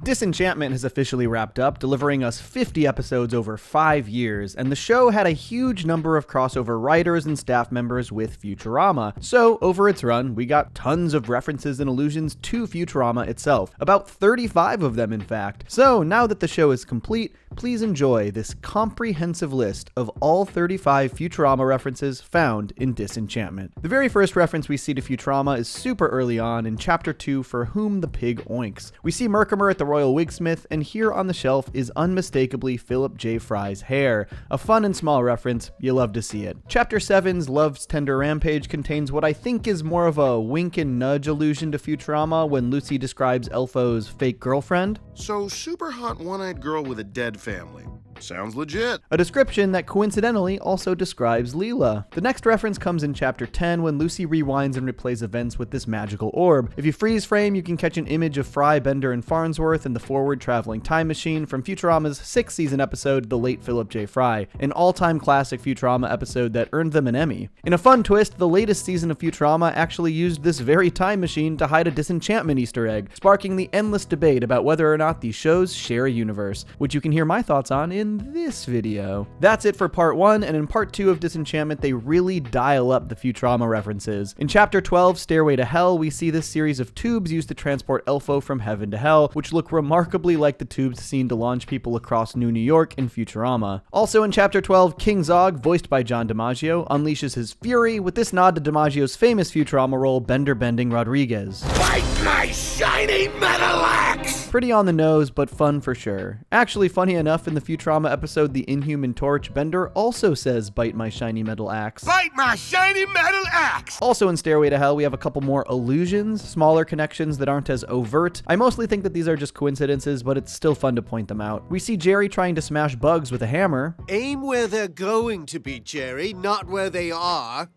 Disenchantment has officially wrapped up, delivering us 50 episodes over 5 years, and the show had a huge number of crossover writers and staff members with Futurama. So, over its run, we got tons of references and allusions to Futurama itself, about 35 of them in fact. So, now that the show is complete, please enjoy this comprehensive list of all 35 Futurama references found in Disenchantment. The very first reference we see to Futurama is super early on in Chapter 2, For Whom the Pig Oinks. We see Merkimer at the Royal Wigsmith, and here on the shelf is unmistakably Philip J. Fry's hair. A fun and small reference, you love to see it. Chapter 7's Love's Tender Rampage contains what I think is more of a wink and nudge allusion to Futurama when Lucy describes Elfo's fake girlfriend. So, super hot one-eyed girl with a dead family. Sounds legit. A description that coincidentally also describes Leela. The next reference comes in Chapter 10 when Lucy rewinds and replays events with this magical orb. If you freeze frame, you can catch an image of Fry, Bender, and Farnsworth in the forward traveling time machine from Futurama's 6th season episode, The Late Philip J. Fry, an all-time classic Futurama episode that earned them an Emmy. In a fun twist, the latest season of Futurama actually used this very time machine to hide a Disenchantment Easter egg, sparking the endless debate about whether or not these shows share a universe, which you can hear my thoughts on in this video. That's it for part 1, and in part 2 of Disenchantment, they really dial up the Futurama references. In Chapter 12, Stairway to Hell, we see this series of tubes used to transport Elfo from heaven to hell, which look remarkably like the tubes seen to launch people across New York in Futurama. Also in Chapter 12, King Zog, voiced by John DiMaggio, unleashes his fury with this nod to DiMaggio's famous Futurama role, Bender Bending Rodriguez. Fight my shiny metal axe! Pretty on the nose, but fun for sure. Actually, funny enough, in the Futurama episode The Inhuman Torch, Bender also says, "Bite my shiny metal axe." Bite my shiny metal axe! Also in Stairway to Hell, we have a couple more allusions, smaller connections that aren't as overt. I mostly think that these are just coincidences, but it's still fun to point them out. We see Jerry trying to smash bugs with a hammer. Aim where they're going to be, Jerry, not where they are.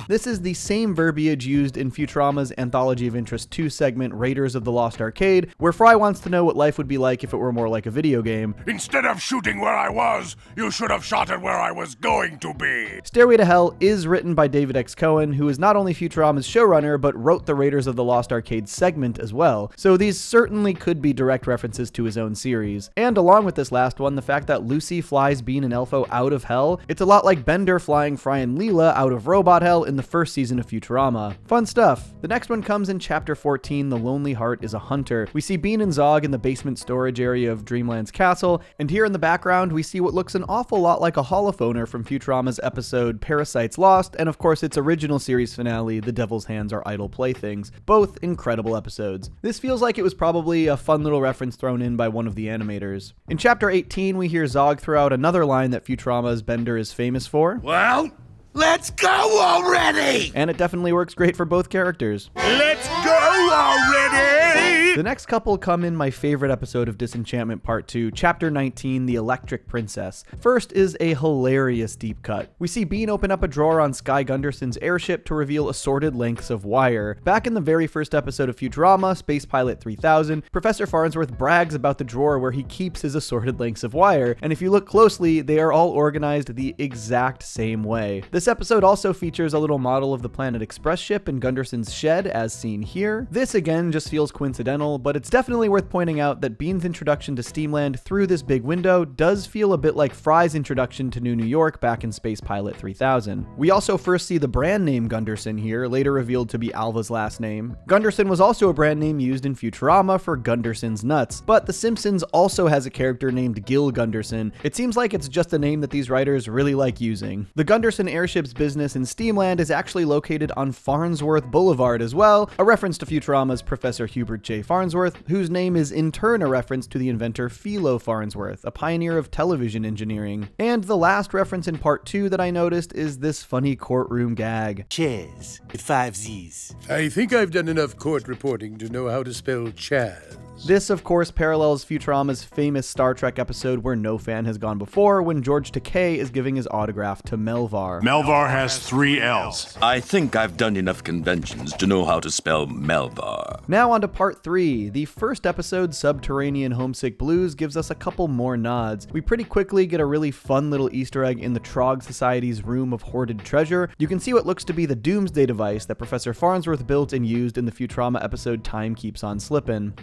This is the same verbiage used in Futurama's Anthology of Interest 2 segment, Raiders of the Lost Arcade, where Fry wants to know what life would be like if it were more like a video game. Instead of shooting where I was, you should have shot at where I was going to be. Stairway to Hell is written by David X. Cohen, who is not only Futurama's showrunner, but wrote the Raiders of the Lost Arcade segment as well, so these certainly could be direct references to his own series. And along with this last one, the fact that Lucy flies Bean and Elfo out of hell, it's a lot like Bender flying Fry and Leela out of Robot Hell in the first season of Futurama. Fun stuff. The next one comes in Chapter 14, The Lonely Heart is a Hunter. We see Bean and Zog in the basement storage area of Dreamland's castle, and here in the background we see what looks an awful lot like a holophoner from Futurama's episode Parasites Lost, and of course its original series finale, The Devil's Hands Are Idle Playthings. Both incredible episodes. This feels like it was probably a fun little reference thrown in by one of the animators. In Chapter 18, we hear Zog throw out another line that Futurama's Bender is famous for. Well, let's go already! And it definitely works great for both characters. Let's go already! The next couple come in my favorite episode of Disenchantment Part 2, Chapter 19, The Electric Princess. First is a hilarious deep cut. We see Bean open up a drawer on Sky Gunderson's airship to reveal assorted lengths of wire. Back in the very first episode of Futurama, Space Pilot 3000, Professor Farnsworth brags about the drawer where he keeps his assorted lengths of wire, and if you look closely, they are all organized the exact same way. This episode also features a little model of the Planet Express ship in Gunderson's shed, as seen here. This again just feels coincidental, but it's definitely worth pointing out that Bean's introduction to Steamland through this big window does feel a bit like Fry's introduction to New York back in Space Pilot 3000. We also first see the brand name Gunderson here, later revealed to be Alva's last name. Gunderson was also a brand name used in Futurama for Gunderson's Nuts, but The Simpsons also has a character named Gil Gunderson. It seems like it's just a name that these writers really like using. The Gunderson airship's business in Steamland is actually located on Farnsworth Boulevard as well, a reference to Futurama's Professor Hubert J. Farnsworth, whose name is in turn a reference to the inventor Philo Farnsworth, a pioneer of television engineering. And the last reference in part 2 that I noticed is this funny courtroom gag. Chaz, with 5 Z's. I think I've done enough court reporting to know how to spell Chaz. This, of course, parallels Futurama's famous Star Trek episode where no fan has gone before, when George Takei is giving his autograph to Melvar. Melvar has 3 L's. I think I've done enough conventions to know how to spell Melvar. Now on to part 3. The first episode, Subterranean Homesick Blues, gives us a couple more nods. We pretty quickly get a really fun little Easter egg in the Trog Society's room of hoarded treasure. You can see what looks to be the Doomsday device that Professor Farnsworth built and used in the Futurama episode Time Keeps on Slippin'.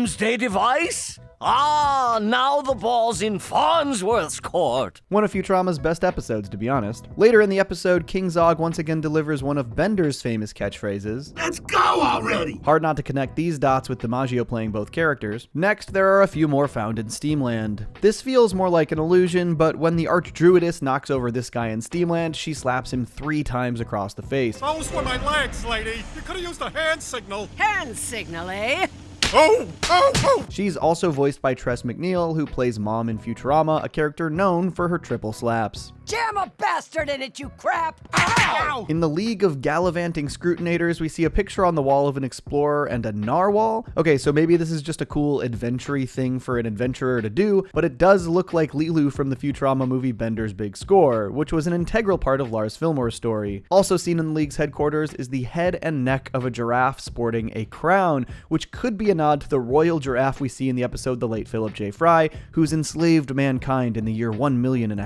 doomsday device? Ah, now the ball's in Farnsworth's court. One of Futurama's best episodes, to be honest. Later in the episode, King Zog once again delivers one of Bender's famous catchphrases. Let's go already! Hard not to connect these dots with DiMaggio playing both characters. Next, there are a few more found in Steamland. This feels more like an allusion, but when the Archdruidess knocks over this guy in Steamland, she slaps him 3 times across the face. Those were my legs, lady. You could have used a hand signal. Hand signal, eh? Oh! Oh! Oh! She's also voiced by Tress MacNeille, who plays Mom in Futurama, a character known for her triple slaps. Jam a bastard in it, you crap! Ow! In the League of Gallivanting Scrutinators, we see a picture on the wall of an explorer and a narwhal. Okay, so maybe this is just a cool adventure-y thing for an adventurer to do, but it does look like Lilu from the Futurama movie Bender's Big Score, which was an integral part of Lars Fillmore's story. Also seen in the League's headquarters is the head and neck of a giraffe sporting a crown, which could be a nod to the royal giraffe we see in the episode The Late Philip J. Fry, who's enslaved mankind in the year 1.5 million.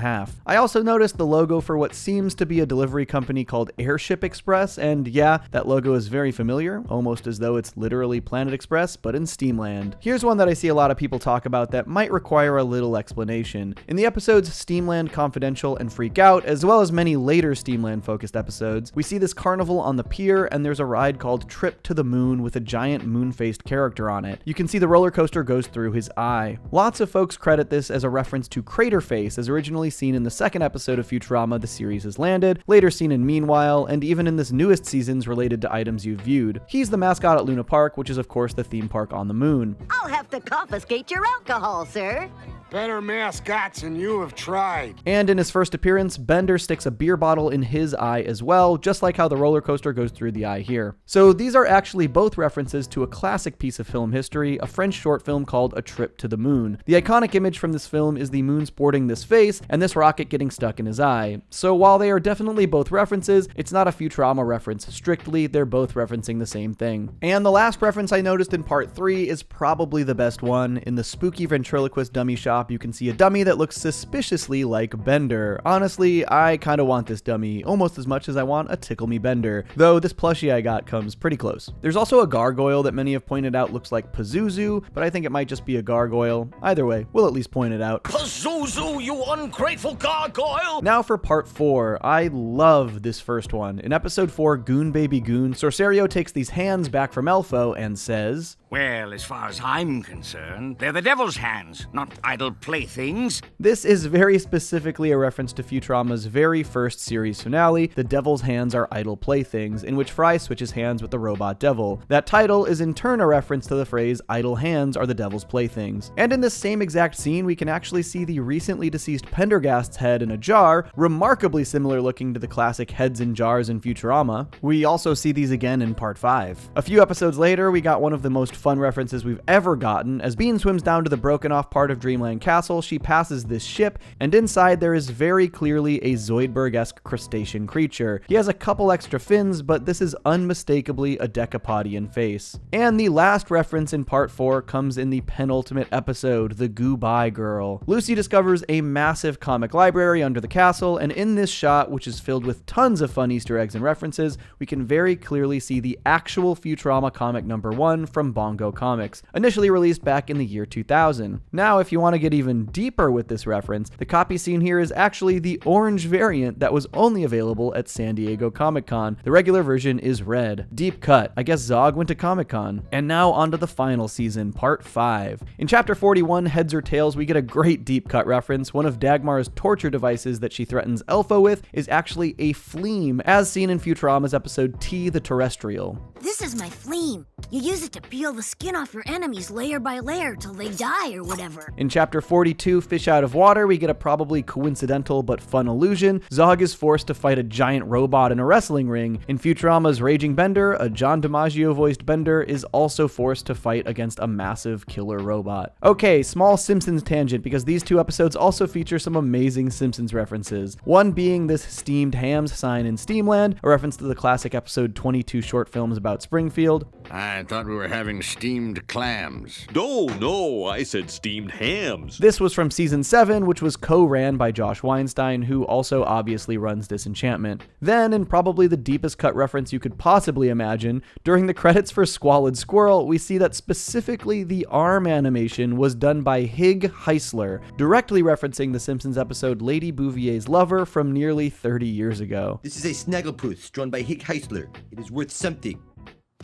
I also noticed the logo for what seems to be a delivery company called Airship Express, and yeah, that logo is very familiar, almost as though it's literally Planet Express, but in Steamland. Here's one that I see a lot of people talk about that might require a little explanation. In the episodes Steamland Confidential and Freak Out, as well as many later Steamland-focused episodes, we see this carnival on the pier, and there's a ride called Trip to the Moon with a giant moon-faced character on it. You can see the roller coaster goes through his eye. Lots of folks credit this as a reference to Craterface, as originally seen in the second episode of Futurama The Series Has Landed, later seen in Meanwhile, and even in this newest season's related to items you've viewed. He's the mascot at Luna Park, which is of course the theme park on the moon. I'll have to confiscate your alcohol, sir. Better mascots than you have tried. And in his first appearance, Bender sticks a beer bottle in his eye as well, just like how the roller coaster goes through the eye here. So these are actually both references to a classic piece of film history, a French short film called A Trip to the Moon. The iconic image from this film is the moon sporting this face, and this rocket getting stuck in his eye. So while they are definitely both references, it's not a Futurama reference strictly, they're both referencing the same thing. And the last reference I noticed in part 3 is probably the best one. In the spooky ventriloquist dummy shop, you can see a dummy that looks suspiciously like Bender. Honestly, I kinda want this dummy almost as much as I want a Tickle Me Bender, though this plushie I got comes pretty close. There's also a gargoyle that many have pointed out looks like Pazuzu, but I think it might just be a gargoyle. Either way, we'll at least point it out. Pazuzu, you ungrateful gargoyle! Now for part 4. I love this first one. In episode 4, Goon Baby Goon, Sorcerio takes these hands back from Elfo and says, "Well, as far as I'm concerned, they're the devil's hands, not idle playthings." This is very specifically a reference to Futurama's very first series finale, The Devil's Hands Are Idle Playthings, in which Fry switches hands with the robot devil. That title is in turn a reference to the phrase, idle hands are the devil's playthings. And in this same exact scene, we can actually see the recently deceased Pendergast's head in a jar, remarkably similar looking to the classic heads in jars in Futurama. We also see these again in part 5. A few episodes later, we got one of the most fun references we've ever gotten. As Bean swims down to the broken off part of Dreamland Castle, she passes this ship, and inside there is very clearly a Zoidberg-esque crustacean creature. He has a couple extra fins, but this is unmistakably a decapodian face. And the last reference in part 4 comes in the penultimate episode, The Goodbye Girl. Lucy discovers a massive comic library under the castle, and in this shot, which is filled with tons of fun Easter eggs and references, we can very clearly see the actual Futurama comic number 1 from Bongo Comics, initially released back in the year 2000. Now, if you want to get even deeper with this reference, the copy seen here is actually the orange variant that was only available at San Diego Comic-Con. The regular version is red. Deep cut. I guess Zog went to Comic-Con. And now onto the final season, part 5. In chapter 41, Heads or Tails, we get a great deep cut reference. One of Dagmar's torture devices that she threatens Elfo with is actually a fleam, as seen in Futurama's episode T, the Terrestrial. This is my fleam. You use it to peel the skin off your enemies layer by layer till they die or whatever. In chapter 42, Fish Out of Water, we get a probably coincidental but fun illusion. Zog is forced to fight a giant robot in a wrestling ring. In Futurama's Raging Bender, a John DiMaggio voiced Bender is also forced to fight against a massive killer robot. Okay, small Simpsons tangent, because these two episodes also feature some amazing Simpsons references. One being this steamed hams sign in Steamland, a reference to the classic episode 22 short films about Robot Springfield. I thought we were having steamed clams. No, I said steamed hams. This was from season 7, which was co-ran by Josh Weinstein, who also obviously runs Disenchantment. Then, in probably the deepest cut reference you could possibly imagine, during the credits for Squalid Squirrel, we see that specifically the arm animation was done by Hig Heisler, directly referencing the Simpsons episode Lady Bouvier's Lover from nearly 30 years ago. This is a Snagglepuss drawn by Hig Heisler. It is worth something.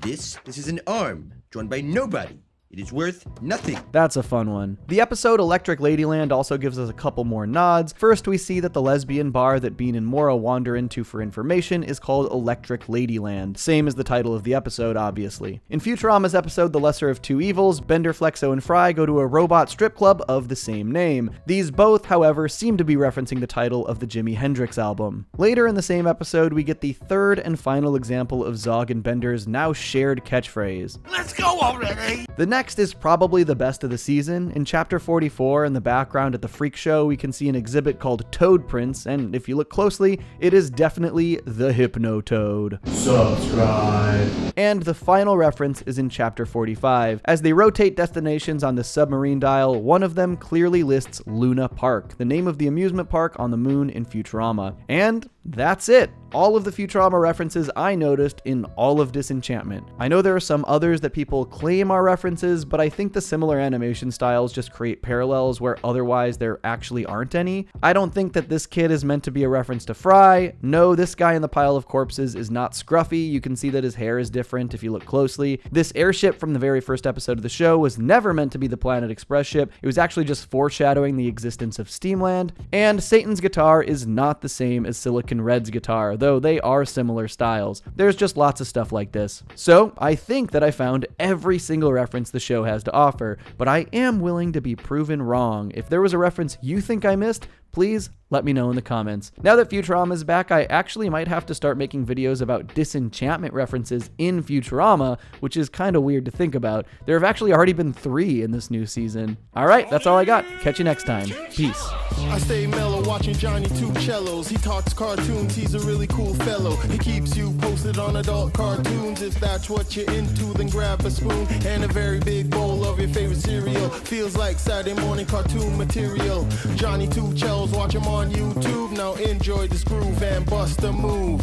This is an arm drawn by nobody. It is worth nothing. That's a fun one. The episode Electric Ladyland also gives us a couple more nods. First, we see that the lesbian bar that Bean and Maura wander into for information is called Electric Ladyland, same as the title of the episode, obviously. In Futurama's episode The Lesser of Two Evils, Bender, Flexo, and Fry go to a robot strip club of the same name. These both, however, seem to be referencing the title of the Jimi Hendrix album. Later in the same episode, we get the third and final example of Zog and Bender's now shared catchphrase. Let's go already! The next is probably the best of the season. In chapter 44, in the background at the Freak Show, we can see an exhibit called Toad Prints, and if you look closely, it is definitely the Hypno Toad. Subscribe. And the final reference is in chapter 45. As they rotate destinations on the submarine dial, one of them clearly lists Luna Park, the name of the amusement park on the moon in Futurama. And that's it. All of the Futurama references I noticed in all of Disenchantment. I know there are some others that people claim are references, but I think the similar animation styles just create parallels where otherwise there actually aren't any. I don't think that this kid is meant to be a reference to Fry. No, this guy in the pile of corpses is not Scruffy. You can see that his hair is different if you look closely. This airship from the very first episode of the show was never meant to be the Planet Express ship. It was actually just foreshadowing the existence of Steamland. And Satan's guitar is not the same as Silicon Red's guitar, though they are similar styles. There's just lots of stuff like this. So I think that I found every single reference the show has to offer, but I am willing to be proven wrong. If there was a reference you think I missed, please let me know in the comments. Now that Futurama is back, I actually might have to start making videos about Disenchantment references in Futurama, which is kind of weird to think about. There have actually already been 3 in this new season. All right, that's all I got. Catch you next time. Peace. I stay mellow watching Johnny Two Cellos. He talks cartoons, he's a really cool fellow. He keeps you posted on adult cartoons. If that's what you're into, then grab a spoon and a very big bowl of your favorite cereal. Feels like Saturday morning cartoon material. Johnny Two Cellos, watch him on YouTube. Now enjoy this groove and bust a move.